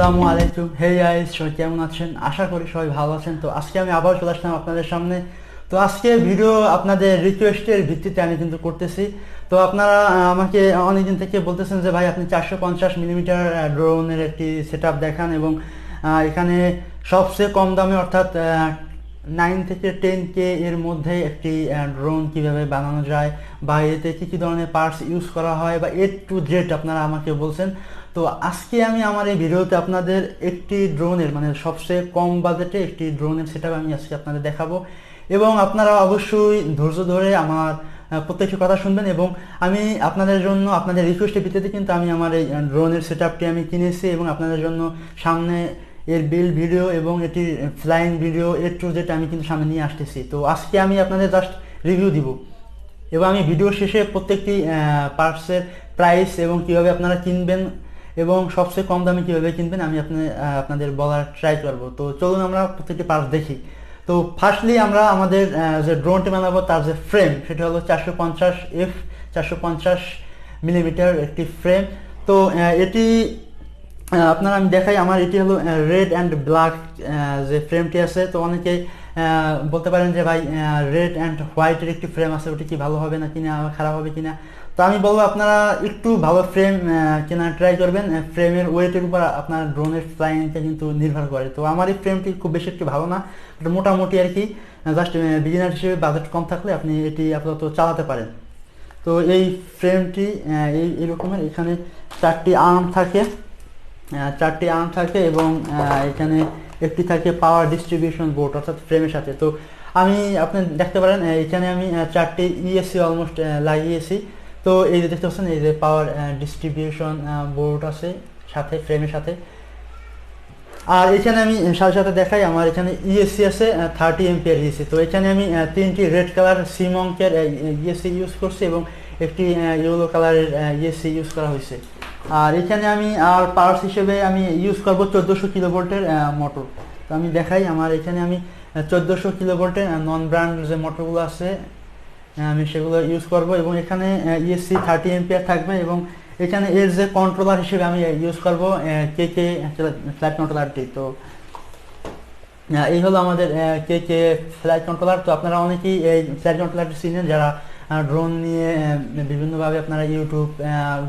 আসসালামু আলাইকুম। Hey guys, সবাই কেমন আছেন? আশা করি সবাই ভালো আছেন। তো আজকে আমি আবার চলে আসলাম আপনাদের সামনে। তো আজকে ভিডিও আপনাদের রিকোয়েস্টের ভিত্তিতে আমি কিন্তু করতেছি। তো আপনারা আমাকে অনেকদিন থেকে বলতেছেন যে ভাই আপনি 450 মিলিমিটার ড্রোনের একটি সেট দেখান, এবং এখানে সবচেয়ে কম দামে অর্থাৎ 9 থেকে 10K এর মধ্যে একটি ড্রোন কিভাবে বানানো যায়, বা এতে কী কী ধরনের পার্টস ইউজ করা হয়, বা A to Z আপনারা আমাকে বলছেন। তো আজকে আমি আমার এই ভিডিওতে আপনাদের একটি ড্রোনের মানে সবচেয়ে কম বাজেটে একটি ড্রোনের সেটআপ আমি আজকে আপনাদের দেখাবো, এবং আপনারা অবশ্যই ধৈর্য ধরে আমার প্রত্যেকটি কথা শুনবেন। এবং আমি আপনাদের জন্য আপনাদের রিকোয়েস্টের ভিত্তিতে কিন্তু আমি আমার এই ড্রোনের সেটআপটি আমি কিনেছি, এবং আপনাদের জন্য সামনে এর বিল্ড ভিডিও এবং এটির flying video A to Z আমি কিন্তু সামনে নিয়ে আসতেছি। তো আজকে আমি আপনাদের জাস্ট রিভিউ দিব, এবং আমি ভিডিও শেষে প্রত্যেকটি পার্টসের প্রাইস এবং কিভাবে আপনারা কিনবেন এবং সবচেয়ে কম দামে কীভাবে কিনবেন আমি আপনাদের বলার ট্রাই করব। তো চলুন আমরা প্রত্যেকটি পার্টস দেখি। তো ফার্স্টলি আমরা আমাদের যে ড্রোনটি বানাবো তার যে ফ্রেম, সেটা হলো 450 একটি ফ্রেম। তো এটি আপনারা আমি দেখাই, আমার এটি হলো রেড অ্যান্ড ব্ল্যাক যে ফ্রেমটি আছে। তো অনেকেই বলতে পারেন যে ভাই রেড অ্যান্ড হোয়াইটের একটি ফ্রেম আছে, ওটি কি ভালো হবে না কিনা, খারাপ হবে কিনা। তো আমি বলবো আপনারা একটু ভালো ফ্রেম কেনার ট্রাই করবেন। ফ্রেমের ওয়েটের উপর আপনার ড্রোনের ফ্লাইংটা কিন্তু নির্ভর করে। তো আমার এই ফ্রেমটি খুব বেশি একটু ভালো না, মোটামুটি আর কি, জাস্ট বিগিনার হিসেবে বাজেট কম থাকলে আপনি এটি আপাতত চালাতে পারেন। তো এই ফ্রেমটি এই রকমের, এখানে চারটি আর্ম থাকে এবং এখানে একটি থাকে পাওয়ার ডিস্ট্রিবিউশন বোর্ড অর্থাৎ ফ্রেমের সাথে। তো আমি আপনি দেখতে পারেন এখানে আমি চারটি ইএসসি অলমোস্ট লাগিয়েছি। তো এই যে দেখতে পাচ্ছেন, এই যে পাওয়ার ডিস্ট্রিবিউশন বোর্ড আছে সাথে, ফ্রেমের সাথে। আর এখানে আমি সাথে দেখাই, আমার এখানে ইএসসি আছে 30 এমপিআর ইএসসি। তো এখানে আমি তিনটি রেড কালার সিমঙ্কের ইএসসি ইউজ করছি, এবং একটি ইয়েলো কালারের ইএসসি ইউজ করা হয়েছে। আর এখানে আমি আর পাওয়ার্স হিসেবে আমি ইউজ করবো 1400 কিলোভোল্টের মোটর। তো আমি দেখাই, আমার এখানে আমি 1400 কিলোভোল্টের নন ব্র্যান্ড যে মোটরগুলো আছে আমি সেগুলো ইউজ করব, এবং এখানে ইএসসি 30 এমপিআর থাকবে, এবং এখানে এর যে কন্ট্রোলার হিসেবে আমি ইউজ করবো কে ফ্লাইট কন্ট্রোলারটি। তো এই হলো আমাদের কে ফ্লাইট কন্ট্রোলার। তো আপনারা অনেকেই এই ফ্লাইট কন্ট্রোলারটি চিনেন, যারা ড্রোন নিয়ে বিভিন্নভাবে আপনারা ইউটিউব,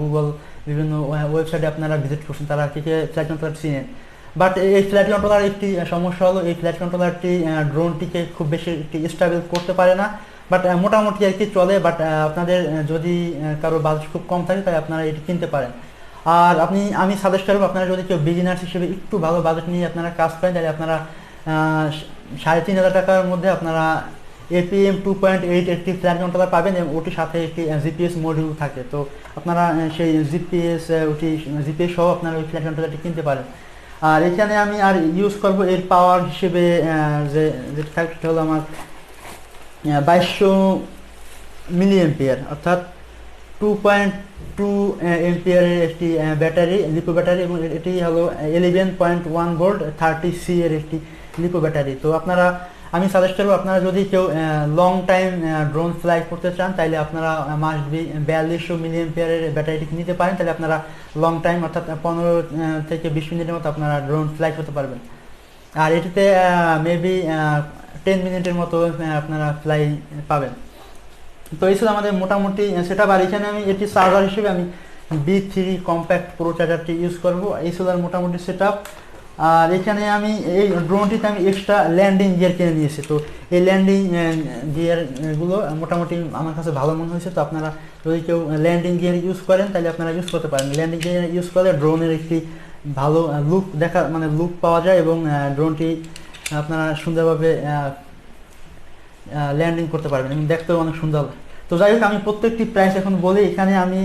গুগল, বিভিন্ন ওয়েবসাইটে আপনারা ভিজিট করছেন, তারা কে ফ্লাইট কন্ট্রোলার চিনেন। বাট এই ফ্লাইট কন্ট্রোলার একটি সমস্যা হলো, এই ফ্লাইট কন্ট্রোলারটি ড্রোনটিকে খুব বেশি একটি স্টেবল করতে পারে না, বাট মোটামুটি আর কি চলে। বাট আপনাদের যদি কারো বাজেট খুব কম থাকে তাহলে আপনারা এটি কিনতে পারেন। আর আমি সাজেস্ট করবো, আপনারা যদি কেউ বিগিনার্স হিসেবে একটু ভালো বাজেট নিয়ে আপনারা কাজ করেন, তাহলে আপনারা 3500 টাকার মধ্যে আপনারা APM 2.8 একটি ফ্লাইট কন্ট্রোলার পাবেন, এবং ওটির সাথে একটি জিপিএস মডিউল থাকে। তো আপনারা সেই জিপিএস সহ আপনারা ওই ফ্লাইট কন্ট্রোলারটি কিনতে পারেন। আর এখানে আমি আর ইউজ করব এর পাওয়ার হিসেবে যেটা থাকে, সেটা হলো আমার 2200 মিলি এম্পিয়ার অর্থাৎ 2.2 এম্পিয়ারের একটি ব্যাটারি, লিপো ব্যাটারি, এবং এটি হলো 11.1 ভোল্ট 30C এর একটি লিপো ব্যাটারি। তো আমি সাজেস্ট করবো, আপনারা যদি কেউ লং টাইম ড্রোন ফ্লাই করতে চান, তাহলে আপনারা মাস্ট বি 4200 মিলি এম্পিয়ারের ব্যাটারিটি নিতে পারেন। তাহলে আপনারা লং টাইম অর্থাৎ 15 থেকে 20 মিনিটের মতো আপনারা ড্রোন ফ্লাই করতে পারবেন। আর এটিতে মেবি 10 মিনিটের মতো আপনারা ফ্লাই পাবেন। তো এই ছিল আমাদের মোটামুটি সেটা। আর এখানে আমি এটি চার্জার হিসেবে আমি B3 কম্প্যাক্ট প্রো চার্জারটি ইউজ করব। এই ছিল মোটামুটি সেট আপ। আর এখানে আমি এই ড্রোনটিতে আমি এক্সট্রা ল্যান্ডিং গিয়ার কিনে নিয়েছি। তো এই ল্যান্ডিং গিয়ারগুলো মোটামুটি আমার কাছে ভালো মনে হয়েছে। তো আপনারা যদি কেউ ল্যান্ডিং গিয়ার ইউজ করেন, তাহলে আপনারা ইউজ করতে পারেন। ল্যান্ডিং গিয়ার ইউজ করলে ড্রোনের একটি ভালো লুক পাওয়া যায়, এবং ড্রোনটি আপনারা সুন্দরভাবে ল্যান্ডিং করতে পারবেন, এবং দেখতেও অনেক সুন্দর। তো যাই হোক, আমি প্রত্যেকটি প্রাইস এখন বলি। এখানে আমি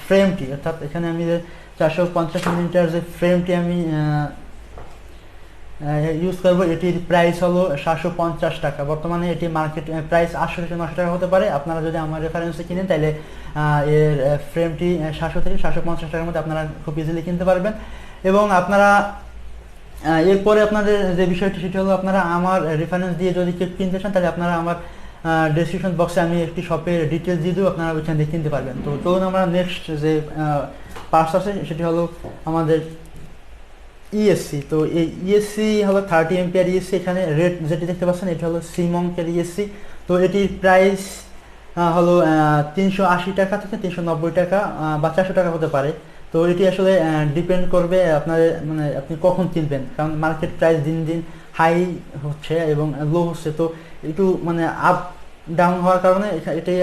ফ্রেমটি অর্থাৎ এখানে আমি যে 450 মিলিমিটার যে ফ্রেমটি আমি ইউজ করবো, এটির প্রাইস হলো 750 টাকা। বর্তমানে এটি মার্কেট প্রাইস 800 থেকে 900 টাকা হতে পারে। আপনারা যদি আমার রেফারেন্সে কিনেন, তাহলে এর ফ্রেমটি 700 থেকে 750 টাকার মধ্যে আপনারা খুব ইজিলি কিনতে পারবেন। এবং আপনারা এরপরে আপনাদের যে বিষয়টি, সেটি হলো আপনারা আমার রেফারেন্স দিয়ে যদি কেউ কিনতে চান, তাহলে আপনারা আমার ডেসক্রিপশন বক্সে আমি একটি শপের ডিটেলস দিয়ে দেবো, আপনারা ওইখান থেকে কিনতে পারবেন। তো চলুন আমরা নেক্সট যে পার্টস আছে সেটি হলো আমাদের ইএসসি। তো এই ইএসসি হলো 30 এম্পিয়ার ইএসসি। এখানে রেট যেটি দেখতে পাচ্ছেন এটা হলো সিমংকের ইএসসি। তো এটির প্রাইস হলো 380 টাকা থেকে 390 টাকা বা 400 টাকা হতে পারে। তো এটি আসলে ডিপেন্ড করবে আপনার মানে আপনি কখন কিনবেন, কারণ মার্কেট প্রাইস দিন দিন হাই হচ্ছে এবং লো হচ্ছে। তো একটু মানে আপ ডাউন হওয়ার কারণে এটাই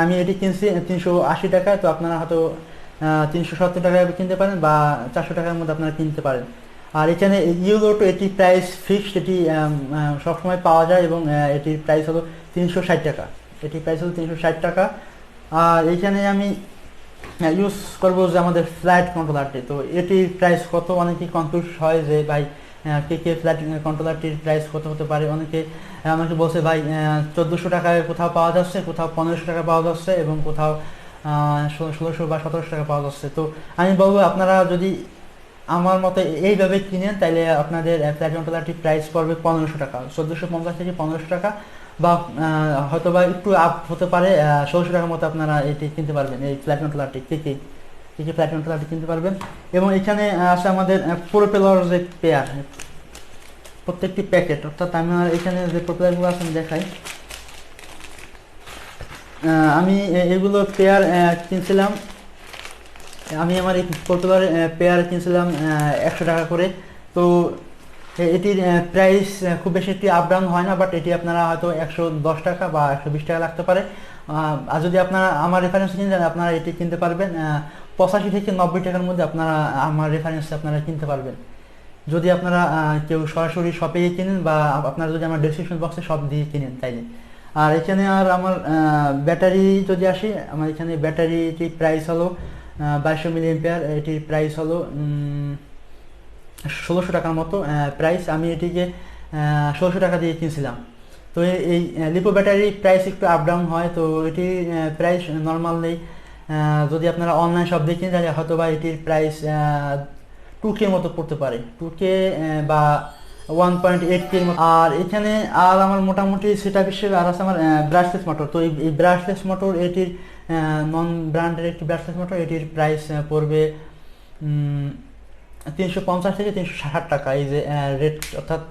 আমি এটি কিনছি 380 টাকা। তো আপনারা হয়তো 370 টাকায় কিনতে পারেন বা 400 টাকার মধ্যে আপনারা কিনতে পারেন। আর এখানে ইউরো তো এটি প্রাইস ফিক্সড, এটি সবসময় পাওয়া যায় এবং এটির প্রাইস হলো 360 টাকা। এটির প্রাইস হলো 360 টাকা। আর এখানে আমি ইউজ করবো যে আমাদের ফ্ল্যাট কন্ট্রোলারটি। তো এটির প্রাইস কত, অনেকেই কনফিউজ হয় যে ভাই কে ফ্ল্যাট কন্ট্রোলারটির প্রাইস কত হতে পারে। অনেকে আমাকে বলছে ভাই 1400 টাকায় কোথাও পাওয়া যাচ্ছে, কোথাও 1500 টাকা পাওয়া যাচ্ছে এবং কোথাও 1600 বা 1700 টাকা পাওয়া যাচ্ছে। তো আমি বলবো আপনারা যদি আমার মতে এইভাবে কিনেন তাহলে আপনাদের ফ্ল্যাট কন্ট্রোলারটির প্রাইস পড়বে 1500 টাকা, 1450 থেকে 1500 টাকা বা হয়তো বা একটু আপ হতে পারে 1600 টাকার মতো আপনারা এটি কিনতে পারবেন। এই ফ্ল্যাট কন্ট্রোলারটি কে ফ্ল্যাট কন্ট্রোলারটি কিনতে পারবেন। এবং এখানে আছে আমাদের প্রোপেলার যে পেয়ার, প্রত্যেকটি প্যাকেট, অর্থাৎ আমার এখানে যে প্রোপেলারগুলো আছে আমি দেখাই। আমি এগুলো পেয়ার কিনছিলাম, আমি আমার এই প্রোপেলার পেয়ার কিনছিলাম 100 টাকা করে। তো এটির প্রাইস খুব বেশি একটি আপ ডাউন হয় না, বাট এটি আপনারা হয়তো 110 টাকা বা 120 টাকা লাগতে পারে। আর যদি আপনারা আমার রেফারেন্স কিনতে চান আপনারা এটি কিনতে পারবেন 85 থেকে 90 টাকার মধ্যে। আপনারা আমার রেফারেন্সে আপনারা কিনতে পারবেন যদি আপনারা কেউ সরাসরি শপে গিয়ে কিনেন বা আপনারা যদি আমার ডেসক্রিপশন বক্সে শপ দিয়ে কিনেন তাইলে। আর এখানে আর আমার ব্যাটারি যদি আসি, আমার এখানে ব্যাটারিটির প্রাইস হলো 2200 মিলি এম্পিয়ার। এটির প্রাইস হলো 1600 টাকার মতো প্রাইস। আমি এটিকে 1600 টাকা দিয়ে কিনছিলাম। তো এই লিপো ব্যাটারি প্রাইস একটু আপ ডাউন হয়। তো এটির প্রাইস নর্মাল নেই। যদি আপনারা অনলাইন শপ দিয়ে কিনেন তাহলে হয়তো বা এটির প্রাইস 2K মতো পড়তে পারে, 2K বা 1.8K মতো। আর এখানে আর আমার মোটামুটি সেটা হিসেবে আর আছে আমার ব্রাশলেস মোটর। তো এই ব্রাশলেস মোটর এটির নন ব্র্যান্ডের একটি ব্রাশলেস মোটর, এটির প্রাইস পড়বে 350 থেকে 360 টাকা। এই যে রেড অর্থাৎ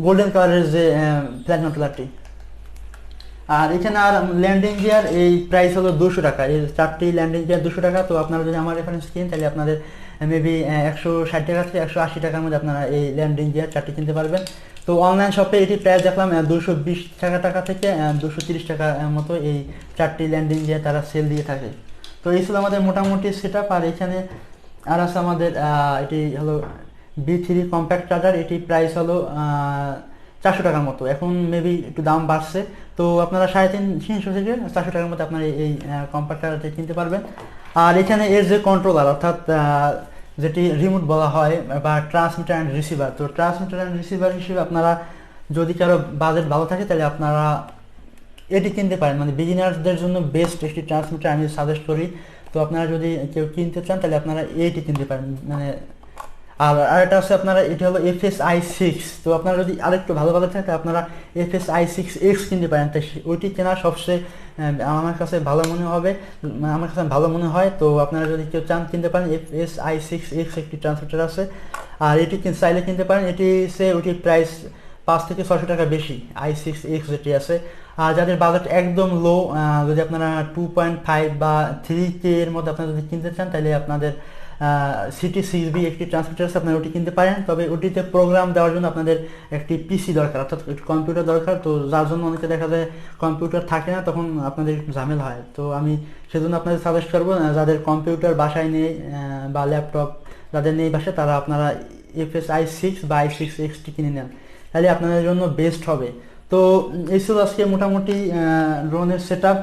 গোল্ডেন কালারের যে ফ্ল্যাট কন্ট্রোলারটি। আর এখানে আর ল্যান্ডিং গিয়ার এই প্রাইস হলো 200 টাকা। এই 4টি ল্যান্ডিং গিয়ার 200 টাকা। তো আপনারা যদি আমার রেফারেন্স কিনেন তাহলে আপনাদের মেবি 160 টাকা থেকে 180 টাকার মধ্যে আপনারা এই ল্যান্ডিং গিয়ার 4টি কিনতে পারবেন। তো অনলাইন শপে এটি প্রাইস দেখলাম 220 টাকা থেকে 230 টাকা মতো এই 4টি ল্যান্ডিং গিয়ার তারা সেল দিয়ে থাকে। তো এই ছিল আমাদের মোটামুটি সেট আপ। আর এখানে আর আছে আমাদের এটি হলো B3 কম্প্যাক্ট চার্জার। এটি প্রাইস হলো 400 টাকার মতো, এখন মেবি একটু দাম বাড়ছে। তো আপনারা 350 থেকে 400 টাকার মধ্যে আপনারা এই কম্প্যাক্ট চার্জারটি কিনতে পারবেন। আর এখানে এর যে কন্ট্রোলার অর্থাৎ যেটি রিমোট বলা হয় বা ট্রান্সমিটার অ্যান্ড রিসিভার। তো ট্রান্সমিটার অ্যান্ড রিসিভার হিসেবে আপনারা যদি কারো বাজেট ভালো থাকে তাহলে আপনারা এটি কিনতে পারেন। মানে বিগিনারদের জন্য বেস্ট একটি ট্রান্সমিটার আমি সাজেস্ট করি। তো আপনারা যদি কেউ কিনতে চান তাহলে আপনারা এইটি কিনতে পারেন। মানে আর এটা হচ্ছে আপনারা এটি হলো FSI6। তো আপনারা যদি আরেকটু ভালো থাকে তাহলে আপনারা FSI6X কিনতে পারেন। তাই ওইটি কেনা সবচেয়ে আমার কাছে ভালো মনে হবে, আমার কাছে ভালো মনে হয়। তো আপনারা যদি কেউ চান কিনতে পারেন, FSI6X একটি ট্রান্সমিটার আছে। আর এটি চাইলে কিনতে পারেন। এটি সে ওইটির প্রাইস 5 থেকে 600 টাকা বেশি I6X যেটি আছে। আর যাদের বাজেট একদম লো, যদি আপনারা 2.5 বা 3K এর মধ্যে আপনারা যদি কিনতে চান তাহলে আপনাদের CT6B একটি ট্রান্সমিটার আছে, আপনারা ওটি কিনতে পারেন। তবে ওটিতে প্রোগ্রাম দেওয়ার জন্য আপনাদের একটি পিসি দরকার, অর্থাৎ একটি কম্পিউটার দরকার। তো যার জন্য অনেকে দেখা যায় কম্পিউটার থাকে না, তখন আপনাদের একটু ঝামেলা হয়। তো আমি সেজন্য আপনাদের সাজেস্ট করবো যাদের কম্পিউটার বাসায় নেই বা ল্যাপটপ যাদের নেই বাসায়, তারা আপনারা FSI6 বা I6X কিনে নেন, তাহলে আপনাদের জন্য বেস্ট হবে। তো এই ছিল আজকে মোটামুটি ড্রোনের সেট আপ।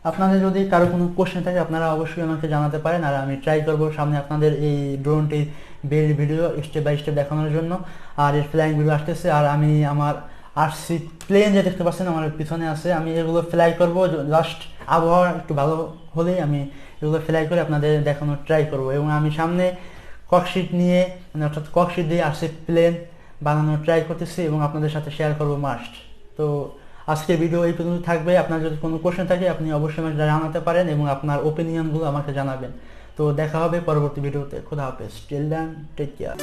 আপনাদের যদি কারো কোনো কোশ্চেন থাকে আপনারা অবশ্যই আমাকে জানাতে পারেন, আর আমি ট্রাই করবো সামনে আপনাদের এই ড্রোনটির belt video step by step দেখানোর জন্য। আর এর ফ্লাইং ভিডিও আসতেছে। আর আমি আমার RC প্লেন যে দেখতে পাচ্ছেন আমার পিছনে আছে, আমি এগুলো ফ্লাই করব। জাস্ট আবহাওয়া একটু ভালো হলেই আমি এগুলো ফ্লাই করে আপনাদের দেখানোর ট্রাই করব। এবং আমি সামনে ককশিট নিয়ে মানে অর্থাৎ ককশিট দিয়ে RC প্লেন বানানোর ট্রাই করতেছি এবং আপনাদের সাথে শেয়ার করব মাস্ট। তো আজকের ভিডিও এই পর্যন্ত থাকবে। আপনার যদি কোনো কোশ্চেন থাকে আপনি অবশ্যই আমাকে জানাতে পারেন এবং আপনার ওপিনিয়নগুলো আমাকে জানাবেন। তো দেখা হবে পরবর্তী ভিডিওতে। খোদা হাফেজ, টিল দেন টেক কেয়ার।